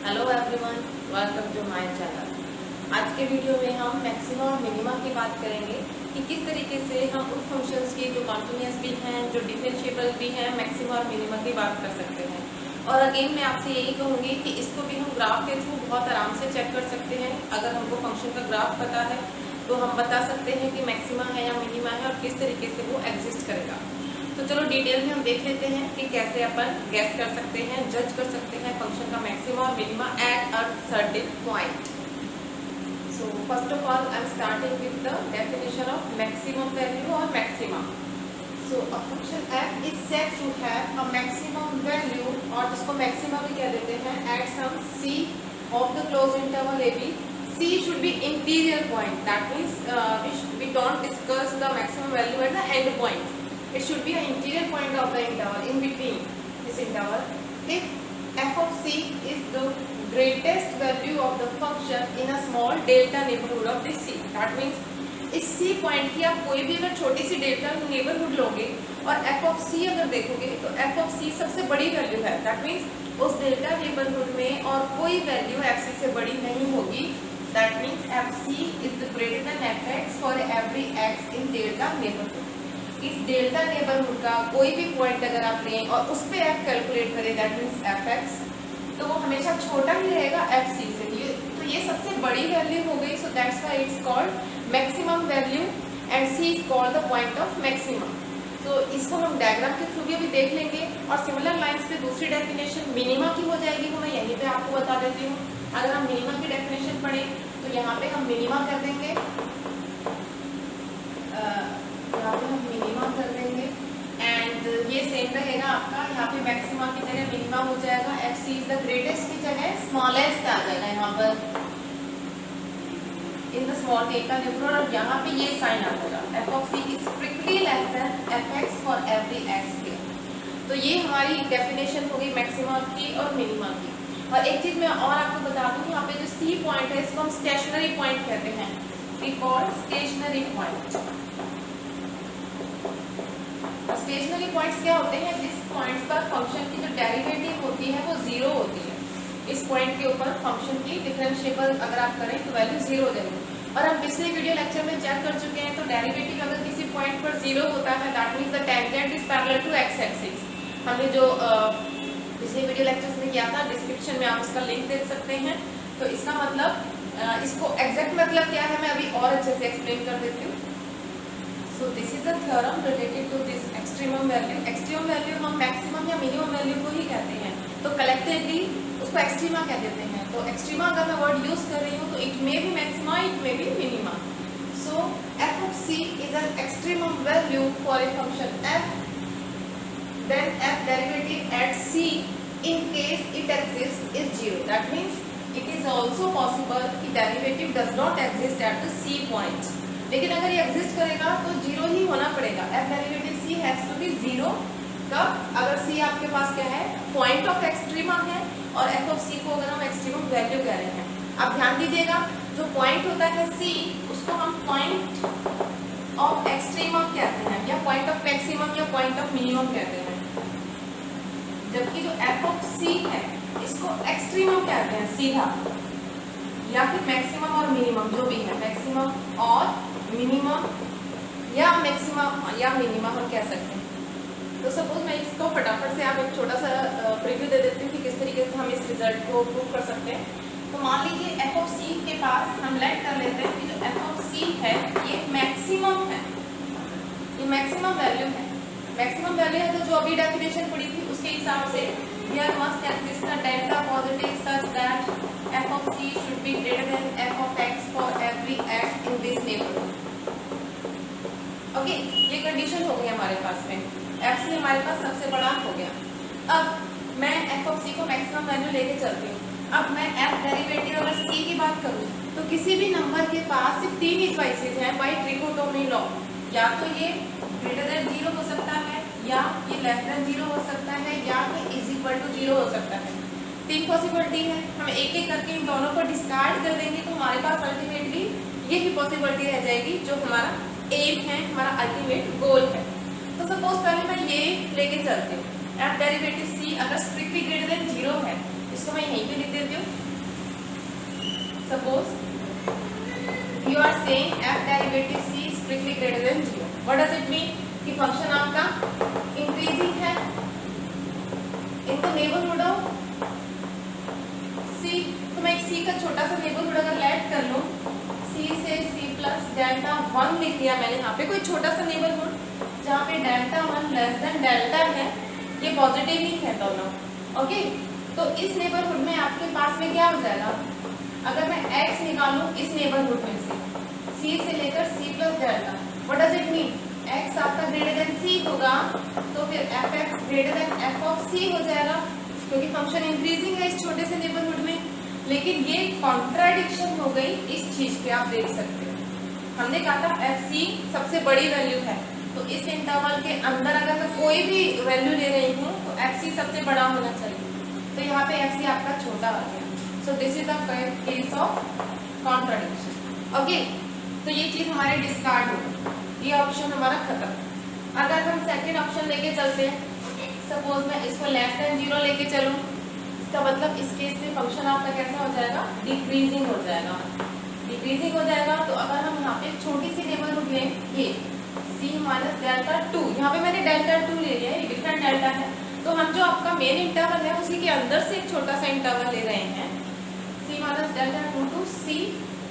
Hello everyone, welcome to my channel. आज के video में हम मैक्सिमा और मिनिमा की बात करेंगे कि किस तरीके से हम उन फंक्शंस की जो कॉन्टिन्यूस भी हैं, जो डिफरेंशिएबल भी हैं, मैक्सिमा और मिनिमा की बात कर सकते हैं। और अगेन मैं आपसे यही कहूँगी कि इसको भी हम ग्राफ के थ्रू बहुत आराम से चेक कर सकते हैं। अगर हमको फंक्शन का ग्राफ पता है तो हम बता सकते हैं कि मैक्सिमा है या मिनिमा है और किस तरीके से वो एग्जिस्ट करेगा। तो चलो डिटेल में हम देख लेते हैं कि कैसे अपन गैस कर सकते हैं, जज कर सकते हैं फंक्शन का मैक्सिमा और minima at a certain point. So first of all I am starting with the definition of maximum value और maxima. So a function f is said to have a maximum value, और जिसको maxima भी कह देते हैं, at some c of the close interval a b. c should be interior point. That means we don't discuss the maximum value at the end point. It should be an interior point of the interval, in between this interval. If f of c is the greatest value of the function in a small delta neighborhood of this c. That means इस c point की आप कोई भी अगर छोटी सी delta neighbourhood लोगे और f of c अगर देखोगे तो f of c सबसे बड़ी वैल्यू है। दैट मीन्स उस डेल्टा नेबरहुड में और कोई वैल्यू f c से बड़ी नहीं होगी। That means f c is the greater than f x for every x in delta neighbourhood. इस डेल्टा नेबरहुड का कोई भी पॉइंट अगर आप लें और उस पर f कैलकुलेट करें, दैट मीन्स fx, तो वो हमेशा छोटा ही रहेगा fc से। तो ये सबसे बड़ी वैल्यू हो गई। So that's why it's called maximum value and c is called the point of maximum. तो इसको हम डायग्राम के थ्रू भी अभी देख लेंगे। और सिमिलर लाइंस पे दूसरी डेफिनेशन मिनिमा की हो जाएगी, वो मैं यहीं पे आपको बता देती हूँ। अगर हम मिनिमा की डेफिनेशन पढ़ें तो यहाँ पे हम मिनिमा कर देंगे, यहाँ पे हम मिनिमा कर देंगे एंड ये सेम रहेगा आपका। यहाँ पे मैक्सिमा की जगह मिनिमा हो जाएगा, F C is the greatest की जगह स्मॉलेस्ट आ जाएगा यहाँ पर in the small delta neighbourhood. और यहाँ पे ये साइन आ जाएगा, F of C is strictly less than F X for every X के। तो ये हमारी डेफिनेशन होगी मैक्सिमा की और मिनिमा की। और एक चीज मैं और आपको बता दूँ, यहाँ पे जो सी पॉइंट है इसको हम स्टेशनरी पॉइंट कहते हैं, we call stationary point. Stationary points क्या होते हैं? जिस पॉइंट्स पर फंक्शन की जो डेरिवेटिव होती है वो जीरो होती है। इस पॉइंट के ऊपर फंक्शन की डिफरेंशिएबल अगर आप करें तो वैल्यू जीरो हो जाएगी। और हम पिछले वीडियो लेक्चर में चेक कर चुके हैं, तो डेरिवेटिव अगर किसी पॉइंट पर जीरो होता है, that means the tangent is parallel to X axis. हमने जो पिछले वीडियो लेक्चर्स में किया था, डिस्क्रिप्शन में आप उसका लिंक देख सकते हैं। तो इसका मतलब इसको एग्जैक्ट मतलब क्या है मैं अभी और अच्छे से एक्सप्लेन कर देती हूँ। So this is a theorem related to this extremum value. Extremum value हम maximum या minimum value को ही कहते हैं, तो collectively उसको extrema कह देते हैं। तो extrema अगर मैं word use कर रही हूँ तो it may be maxima, it may be minima. So f of c is an extremum value for a function f. Then f derivative at c in case it exists is zero. That means it is also possible कि derivative does not exist at the c point. लेकिन अगर ये exist करेगा तो zero ही होना पड़ेगा। F derivative C has to be zero. कब? अगर सी आपके पास क्या है, पॉइंट ऑफ एक्सट्रीमा है, और एफ ऑफ सी को अगर हम एक्सट्रीमम वैल्यू कह रहे हैं। अब ध्यान दीजिएगा, जो पॉइंट होता है सी उसको हम पॉइंट ऑफ एक्सट्रीमम कहते हैं, या पॉइंट ऑफ मैक्सिमम या पॉइंट ऑफ मिनिमम कहते हैं। जबकि जो एफ ऑफ सी है इसको एक्सट्रीमम कहते हैं सीधा, या फिर मैक्सिमम और मिनिमम जो भी है, मैक्सिमम और मिनिमम या मैक्सिमम या मिनिमम हम कह सकते हैं। तो सपोज मैं इसको फटाफट से आप एक छोटा सा प्रीव्यू दे देती हूँ कि किस तरीके से हम इस रिजल्ट को प्रूव कर सकते हैं। तो मान लीजिए एफ ऑफ सी के पास हम लेट कर लेते हैं कि जो एफ ऑफ सी है ये मैक्सिमम है, ये मैक्सिमम वैल्यू है। मैक्सिमम वैल्यू है तो जो अभी डेफिनेशन पड़ी थी उसके हिसाब से here must exist a delta positive such that f of c should be greater than f of x for every x in this neighborhood. Okay, ये कंडीशन हो गई हमारे पास में, f c हमारे पास सबसे बड़ा हो गया। अब मैं f of c को मैक्सिमम वैल्यू लेके चलती हूँ। अब मैं f डेरिवेटिव अगर c की बात करूँ तो किसी भी नंबर के पास सिर्फ तीन ही चॉइसेस हैं बाई ट्रिकोटोमी लॉ। या तो ये ग्रेटर देन जीरो हो सकता है, या ये लेस देन जीरो हो सकता है, या ये इज इक्वल टू जीरो हो सकता है। तीन पॉसिबिलिटी है। हम एक एक करके इन दोनों को डिस्कार्ड कर देंगे तो हमारे पास अल्टीमेटली ये ही पॉसिबिलिटी रह जाएगी जो हमारा एम है, हमारा अल्टीमेट गोल है। तो सपोज पहले मैं ये लेके चलती हूँ, एफ डेरिवेटिव सी अगर स्ट्रिक्टली ग्रेटर देन जीरो है, इसको मैं यहीं पे लिख देती हूँ। Suppose you are saying f derivative c is strictly greater than 0. What does it mean कि फंक्शन आपका इंक्रीजिंग है in the neighbourhood of c। तो मैं एक c का छोटा सा नेबरहुड अगर लेट कर लूँ, c से c प्लस डेल्टा 1 लिख दिया मैंने यहाँ पे, कोई छोटा सा नेबरहुड जहाँ पे डेल्टा 1 लेस देन डेल्टा है, ये पॉजिटिव ही है दोनों। ओके, तो इस नेबरहुड में आपके पास में क्या हो जाएगा, अगर मैं x निकालूं इस नेबरहुड में से c से लेकर c plus delta, what does it mean, x आपका ग्रेटर देन c होगा तो फिर fx greater than f of c हो जाएगा, क्योंकि फंक्शन इंक्रीजिंग है इस छोटे से नेबरहुड में। लेकिन ये कॉन्ट्राडिक्शन हो गई इस चीज पे, आप देख सकते हो। हमने कहा था fc सबसे बड़ी वैल्यू है, तो इस इंटरवल के अंदर अगर मैं कोई भी वैल्यू ले रही हूँ तो fc सबसे बड़ा होना चाहिए, तो यहाँ पे fc आपका छोटा आ गया। सो this is the case of contradiction. Okay, तो ये चीज हमारे डिस्कार्ड हो, ये ऑप्शन हमारा खत्म। अगर हम सेकंड ऑप्शन लेके चलते हैं, सपोज मैं इसको लेस देन 0 लेके चलूँ, इसका मतलब इस केस में फंक्शन आपका कैसा हो जाएगा, डिक्रीजिंग हो जाएगा। डिक्रीजिंग हो जाएगा तो अगर हम यहाँ पे छोटी सी नेबरहुड लें, ये c माइनस डेल्टा 2, यहाँ पे मैंने डेल्टा 2 ले लिया है, डिफरेंट डेल्टा है, तो हम जो आपका मेन इंटरवल है उसी के अंदर से एक छोटा सा इंटरवल ले रहे हैं, c minus delta 2 to c।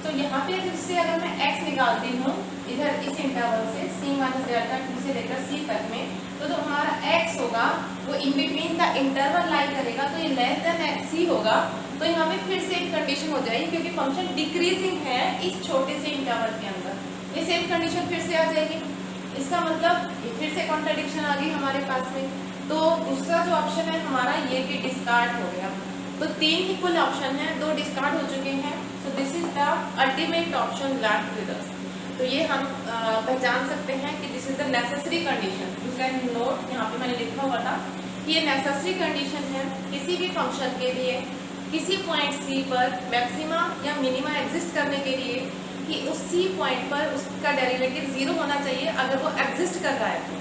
तो यहाँ पे इससे अगर मैं x निकालती हूँ इधर इस इंटरवल से c माइनस डेल्टा 2 से लेकर c तक में, तो जो हमारा x होगा वो इन बिटवीन द इंटरवल लाई करेगा, तो ये लेस देन c होगा। तो यहाँ पे फिर से एक कंडीशन हो जाएगी, क्योंकि फंक्शन डिक्रीजिंग है इस छोटे से इंटरवल के अंदर, ये सेम कंडीशन फिर से आ जाएगी। इसका मतलब ये फिर से कॉन्ट्रडिक्शन आ गई हमारे पास में। तो दूसरा जो ऑप्शन है हमारा ये भी डिस्कार्ड हो गया। तो 3 ही कुल ऑप्शन है, 2 डिस्कार्ड हो चुके हैं। सो this is the ultimate option left with us. तो ये हम पहचान सकते हैं कि this is the necessary condition. You can note, यहाँ पे मैंने लिखा हुआ था कि ये नेसेसरी कंडीशन है किसी भी फंक्शन के लिए किसी पॉइंट c पर मैक्सिमा या मिनिमा एग्जिस्ट करने के लिए, कि उस c पॉइंट पर उसका डेरिवेटिव 0 होना चाहिए अगर वो एग्जिस्ट कर रहा है तो।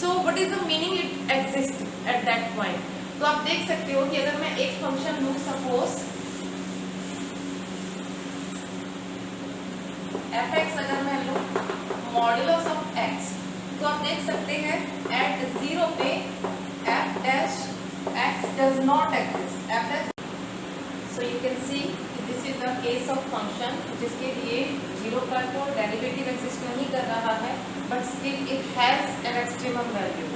So what is the meaning it exist at that point. तो आप देख सकते हो कि अगर मैं एक फंक्शन लूँ, सपोज fx अगर मैं लूँ मॉडुलस ऑफ x, तो आप देख सकते हैं एट 0 पे f dash x does not exist, f dash. So you can see this is the case of function जिसके लिए 0 पर तो डेरिवेटिव एग्जिस्ट नहीं कर रहा है, but still it has an extremum value,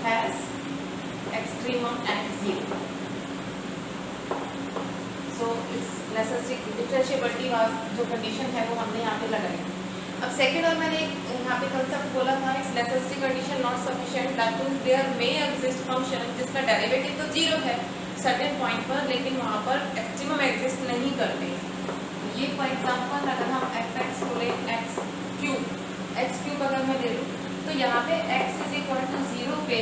has extremum at 0। So it's necessary differentiability जो condition है वो हमने यहाँ पे लगाई। अब सेकेंड और मैंने यहाँ पे कंसेप्ट बोला था, it's necessary condition not sufficient, that means there may exist function जिसका डेरिवेटिव तो 0 है सर्टेन पॉइंट पर, लेकिन वहाँ पर एक्सट्रीमम एग्जिस्ट नहीं करते। ये फॉर एग्जांपल अगर हम fx को ले x क्यूब अगर मैं ले लूँ, तो यहाँ पे x इज इक्वल टू 0 पे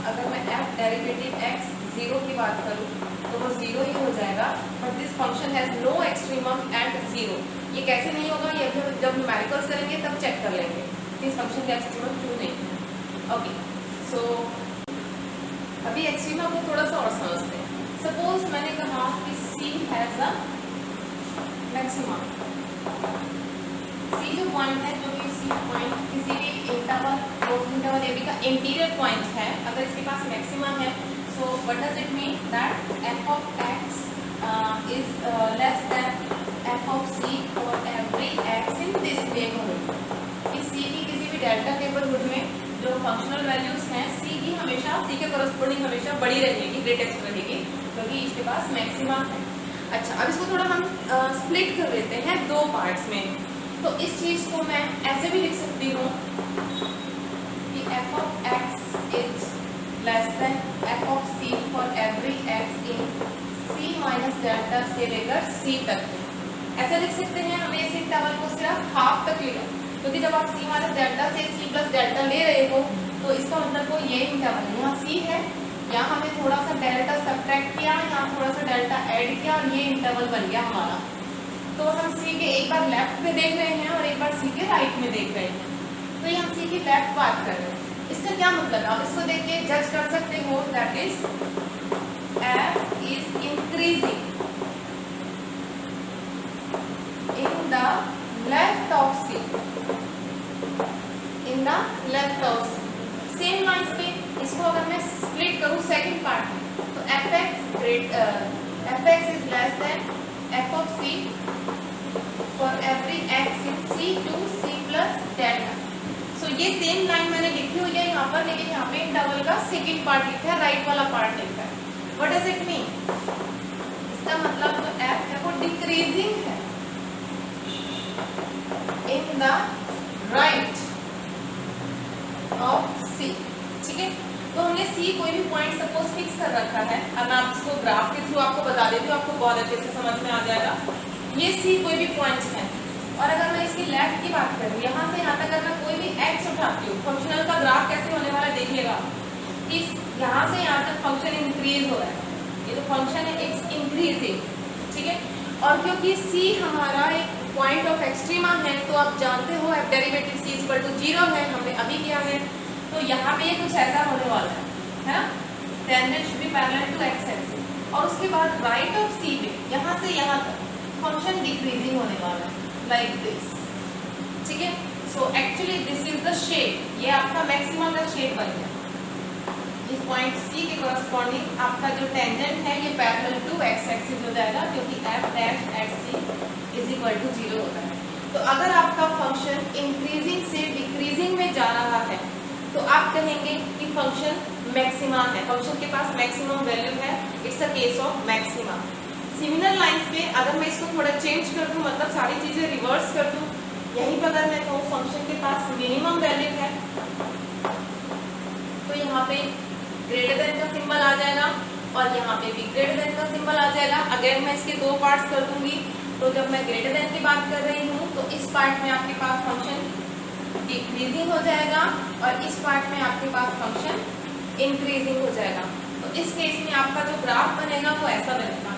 अगर मैं f डेरिवेटिव x 0 की बात करूँ तो वो 0 ही हो जाएगा, but this function has no extremum at 0। ये कैसे नहीं होगा, ये जब न्यूमेरिकल्स करेंगे तब चेक कर लेंगे कि इस फंक्शन का एक्सट्रीमम क्यों नहीं है। ओके, सो अभी एक्सट्रीमम को थोड़ा सा और समझते हैं। सपोज मैंने कहा कि c has a maximum, c जो पॉइंट है, जो कि c पॉइंट किसी भी इंटरवल क्लोज इंटरवल ab का इंटीरियर पॉइंट है, अगर इसके पास मैक्सिमम है, so what does it mean that f of x is less than f of c for every x in this neighborhood। इस c की किसी भी डेल्टा नेबरहुड में जो फंक्शनल वैल्यूज हैं c की हमेशा c के कॉरस्पॉन्डिंग हमेशा बड़ी रहेगी, ग्रेटेस्ट रहेगी, क्योंकि इसके पास मैक्सिमा है। अच्छा, अब इसको थोड़ा हम स्प्लिट कर लेते हैं 2 पार्ट्स में। तो इस चीज़ को मैं ऐसे भी लिख सकती हूँ कि f of x is less than f of c for every x in c minus delta से लेकर c तक। ऐसा लिख सकते हैं, हमें इस इंटरवल को सिर्फ हाफ तक लेना, क्योंकि जब आप c माइनस डेल्टा से c प्लस डेल्टा ले रहे हो तो इसका मतलब को ये इंटरवल यहाँ c है, यहाँ हमने थोड़ा सा डेल्टा सब्ट्रैक्ट किया, यहाँ थोड़ा सा डेल्टा ऐड किया और ये इंटरवल बन गया हमारा। तो हम c के एक बार लेफ्ट में देख रहे हैं और एक बार c के राइट में देख रहे हैं, तो ये हम c की लेफ्ट बात कर रहे हैं। इसका क्या मतलब है, आप इसको देख के जज कर सकते हो, that is f is increasing in the left of C, in the left of C. Same lines पे इसको अगर मैं स्प्लिट करूं सेकंड पार्ट में, तो fx is less than f of c for every x in c to c plus delta. सो ये same line मैंने लिखी हुई है यहाँ पर, लेकिन यहाँ पे डबल का सेकंड पार्ट लिखा है, राइट वाला पार्ट लिखा है. What does it mean? इसका मतलब जो f है वो डिक्रीजिंग है in the right of C. ठीक है, तो हमने C कोई भी पॉइंट सपोज फिक्स कर रखा है. अब मैं आपको ग्राफ के थ्रू आपको बता देती हूँ, आपको बहुत अच्छे से समझ में आ जाएगा. ये C कोई भी पॉइंट्स है, और अगर मैं इसकी लेफ्ट की बात करूँ, यहाँ से यहाँ तक अगर मैं कोई भी x उठाती हूँ, फंक्शनल का ग्राफ कैसे होने वाला है देखिएगा कि यहाँ से यहाँ तक फंक्शन इंक्रीज हो रहा है. ये तो फंक्शन है x इंक्रीजिंग. ठीक है, और क्योंकि C हमारा एक पॉइंट ऑफ एक्सट्रीमा है, तो आप जानते हो F derivative C equal to 0 है, हमने अभी किया है. तो यहाँ पे ये कुछ ऐसा होने वाला है ना, tangent should be parallel to x axis, और उसके बाद राइट ऑफ C पे यहाँ से यहाँ तक फंक्शन डिक्रीजिंग होने वाला है, लाइक दिस. ठीक है, so actually this is the shape. ये आपका मैक्सिमम का शेप बन गया. इस पॉइंट C के कॉरस्पॉन्डिंग आपका जो टेंजेंट है ये पैरेलल टू x एक्सिस हो जाएगा, क्योंकि f dash at C is equal to 0 होता है. तो अगर आपका फंक्शन इंक्रीजिंग से डिक्रीजिंग में जा रहा है, तो आप कहेंगे कि फंक्शन मैक्सिमा है, फंक्शन के पास मैक्सिमम वैल्यू है. It's a case of maxima. Similar lines पे अगर मैं इसको थोड़ा चेंज कर दूं, मतलब सारी चीजें रिवर्स कर दूं, यहीं पर अगर मैं कहूँ फंक्शन के पास मिनिमम वैल्यू है, तो यहाँ पे ग्रेटर देन का सिंबल आ जाएगा, और यहाँ पे भी ग्रेटर देन का सिंबल आ जाएगा. अगर मैं इसके दो पार्ट्स कर दूंगी, तो जब मैं ग्रेटर देन की बात कर रही हूँ, तो इस पार्ट में आपके पास फंक्शन डिक्रीजिंग हो जाएगा, और इस पार्ट में आपके पास फंक्शन इंक्रीजिंग हो जाएगा. तो इस केस में आपका जो ग्राफ बनेगा वो ऐसा बनेगा.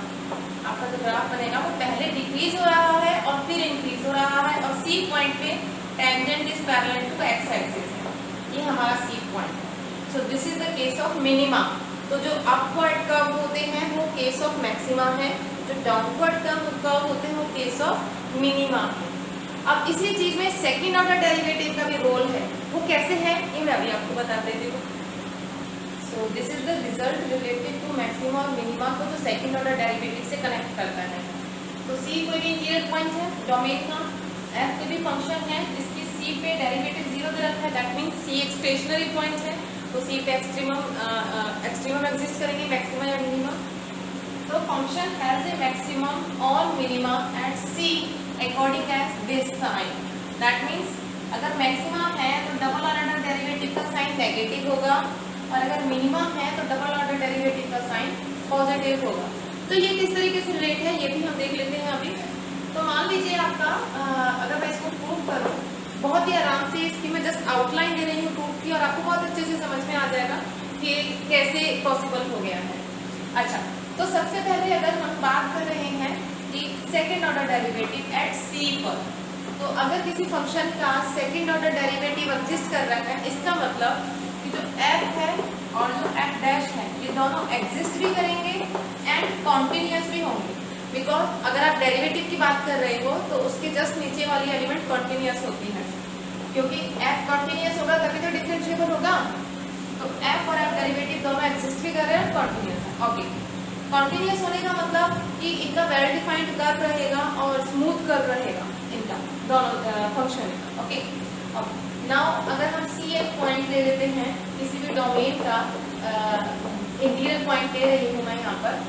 आपका जो ग्राफ बनेगा वो पहले डिक्रीज हो रहा है और फिर इंक्रीज हो रहा है, और C पॉइंट पे tangent is parallel to x axis है. ये हमारा C पॉइंट है. So this is the case of minima. तो जो अपवर्ड कर्व होते हैं वो केस ऑफ मैक्सिमा है, जो डाउनवर्ड कर्व होते हैं वो केस ऑफ मिनिमा है. अब इसी चीज में सेकंड ऑर्डर डेरिवेटिव का भी रोल है. वो कैसे है ये मैं अभी आपको बता देती हूँ. So this is the result related to maxima और मिनिमा को जो सेकंड ऑर्डर डेरिवेटिव से कनेक्ट करता है. तो C कोई भी इंटीरियर पॉइंट है डोमेन का, F कोई भी फंक्शन है जिसकी C पे डेरिवेटिव 0 दे रखा है, दैट मींस C एक स्टेशनरी पॉइंट है. तो C पे एक्सट्रीमम एग्जिस्ट करेंगे, मैक्सिमा या मिनिमा. तो फंक्शन हैज ए मैक्सिमम और minima at C according as this sign. That means अगर मैक्सिमा है तो डबल ऑर्डर डेरिवेटिव का साइन नेगेटिव होगा, और अगर मिनिमा है तो डबल ऑर्डर डेरिवेटिव का साइन पॉजिटिव होगा. तो ये किस तरीके से रिलेट है ये भी हम देख लेते हैं अभी. तो मान लीजिए आपका अगर मैं इसको प्रूव करूँ, बहुत ही आराम से इसकी मैं जस्ट आउटलाइन दे रही हूँ प्रूफ की, और आपको बहुत अच्छे से समझ में आ जाएगा कि कैसे पॉसिबल हो गया है. अच्छा, तो सबसे पहले अगर हम बात कर रहे हैं कि second order derivative eight C पर, तो अगर किसी फंक्शन का सेकेंड ऑर्डर डेरिवेटिव एग्जिस्ट कर रहा है, इसका मतलब कि जो f है और जो f डैश है ये दोनों एग्जिस्ट भी करेंगे एंड कॉन्टिन्यूस भी होंगे. बिकॉज अगर आप डेरिवेटिव की बात कर रहे हो तो उसके जस्ट नीचे वाली एलिमेंट कॉन्टिन्यूस होती है, क्योंकि f कॉन्टिन्यूस होगा तभी तो डिफरेंशिएबल होगा. तो f और f डेरिवेटिव दोनों एग्जिस्ट भी कर रहे हैं, कॉन्टिन्यूस है. ओके, कॉन्टिन्यूस होने का मतलब कि इनका वेल डिफाइंड कर्व रहेगा और स्मूथ कर्व रहेगा इनका दोनों फंक्शन. ओके, नाउ अगर हम C एक पॉइंट ले लेते हैं किसी भी डोमेन का, इंटीरियर पॉइंट ले रही हूँ मैं यहाँ पर,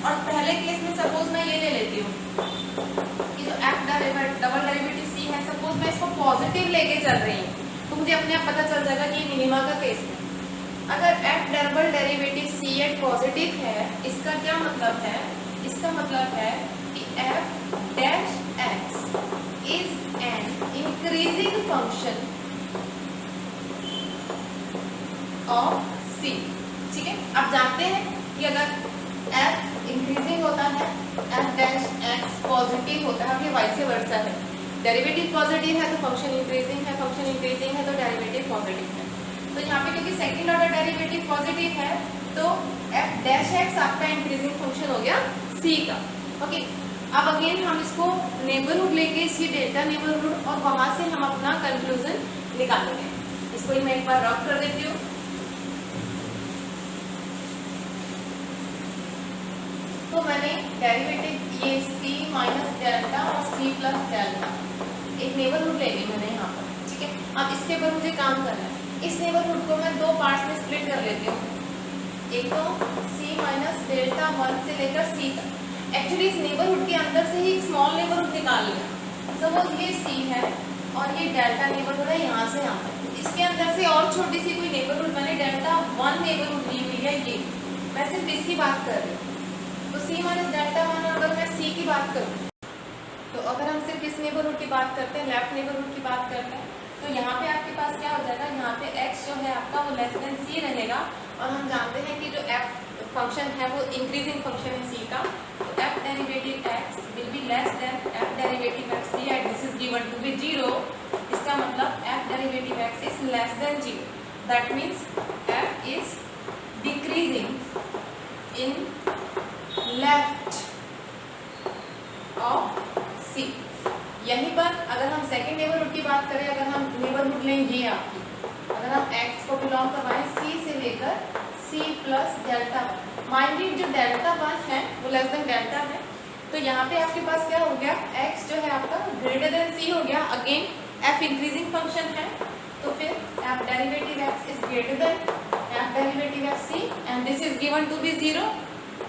और पहले केस में सपोज मैं ये ले लेती हूँ कि जो f डबल डेरिवेटिव C है, सपोज मैं इसको पॉजिटिव लेके चल रही हूँ, तो मुझे अपने आप पता चल जाएगा कि मिनिमा का केस है. अगर f डबल डेरिवेटिव C एक पॉजिटिव है, इसका क्या मतलब है? इसका मतलब है कि f dash x is an increasing function of C. ठीक है, आप जानते हैं कि अगर f इंक्रीजिंग होता है, f डैश x पॉजिटिव होता है, ये वाइस वर्सा है. डेरिवेटिव पॉजिटिव है तो फंक्शन इंक्रीजिंग है, फंक्शन इंक्रीजिंग है तो डेरिवेटिव पॉजिटिव है. तो यहाँ पे क्योंकि सेकंड ऑर्डर डेरिवेटिव पॉजिटिव है, तो एफ डैश एक्स आपका इंक्रीजिंग फंक्शन हो गया सी का। ओके, अब अगेन हम इसको नेबरहुड लेके इसकी डेल्टा नेबरहुड और वहां से हम अपना कंक्लूजन निकालेंगे। इसको मैं एक बार रब कर देती हूँ। तो मैंने डेरिवेटिव ये सी माइनस डेल्टा और सी प्लस डेल्टा एक नेबरहुड ले ली मैंने यहाँ पर, ठीक है। अब इसके ऊपर मुझे काम करना है। इस नेबरहुड को मैं दो पार्ट्स में स्प्लिट कर लेती हूँ। एक तो c माइनस डेल्टा 1 से लेकर c तक। एक्चुअली इस नेबरहुड के अंदर से ही एक स्मॉल नेबरहुड निकाल लिया। सपोज ये c है और ये डेल्टा नेबरहुड है यहाँ से यहाँ तक। इसके अंदर से और छोटी सी कोई नेबरहुड मैंने डेल्टा 1 नेबरहुड ली हुई है, ये मैं सिर्फ इसकी बात कर रही हूँ। तो c माइनस डेल्टा 1, अगर मैं c की बात करूँ तो अगर हम सिर्फ इस नेबरहुड की बात करते हैं, लेफ्ट नेबरहुड की बात करते हैं, तो यहाँ पे आपके पास क्या हो जाएगा, यहाँ पे x जो है आपका वो लेस देन c रहेगा। और हम जानते हैं कि जो f फंक्शन है वो इंक्रीजिंग फंक्शन है c का, तो f derivative x will be less than f derivative f c and this is given to be 0। इसका मतलब f derivative x is less than 0, that means f is decreasing in left of c। यहीं पर अगर हम second neighbourhood की बात करें, अगर हम नेबरहुड लें ये आपकी, अगर हम x को बिलोंग करवाएं c से लेकर c प्लस डेल्टा 1, माइंडेड जो डेल्टा 1 है वो लेस देन डेल्टा है, तो यहाँ पे आपके पास क्या हो गया, x जो है आपका ग्रेटर देन c हो गया। अगेन f इंक्रीजिंग फंक्शन है, तो फिर f derivative x is greater than f derivative f c and this is given to be 0।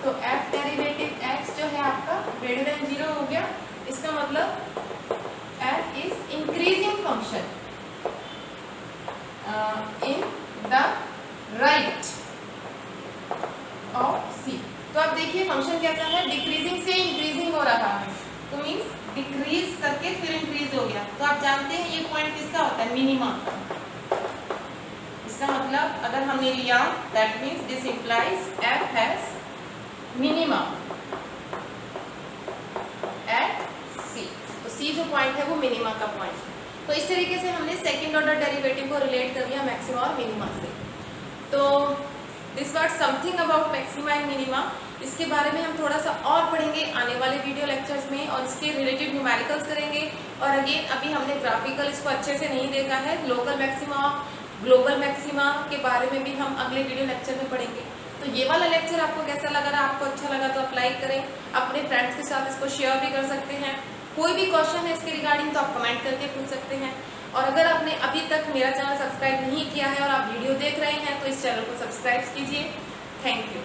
तो f डेरिवेटिव x जो है आपका ग्रेटर देन 0 हो गया। इसका मतलब f is increasing function in the right of c। तो आप देखिए फंक्शन कैसा है, डिक्रीजिंग से इंक्रीजिंग हो रहा है, तो मीन्स डिक्रीज करके फिर इंक्रीज हो गया। तो आप जानते हैं ये पॉइंट किसका होता है, मिनिमा। इसका मतलब अगर हमने लिया that means this implies f has minima at c। तो c जो पॉइंट है वो मिनिमा का पॉइंट है। तो इस तरीके से हमने सेकंड ऑर्डर डेरिवेटिव को रिलेट कर लिया मैक्सिमा और मिनिमा से। तो this was something about maxima and minima. इसके बारे में हम थोड़ा सा और पढ़ेंगे आने वाले वीडियो लेक्चर्स में और इसके रिलेटेड न्यूमेरिकल्स करेंगे। और अगेन अभी हमने ग्राफिकल इसको अच्छे से नहीं देखा है, लोकल मैक्सिमा ग्लोबल मैक्सिमा के बारे में भी हम अगले वीडियो लेक्चर में पढ़ेंगे। तो ये वाला लेक्चर आपको कैसा लगा रहा, आपको अच्छा लगा तो आप लाइक करें, अपने फ्रेंड्स के साथ इसको शेयर भी कर सकते हैं। कोई भी क्वेश्चन है इसके रिगार्डिंग तो आप कमेंट करके पूछ सकते हैं। और अगर आपने अभी तक मेरा चैनल सब्सक्राइब नहीं किया है और आप वीडियो देख रहे हैं तो इस चैनल को सब्सक्राइब कीजिए। Thank you.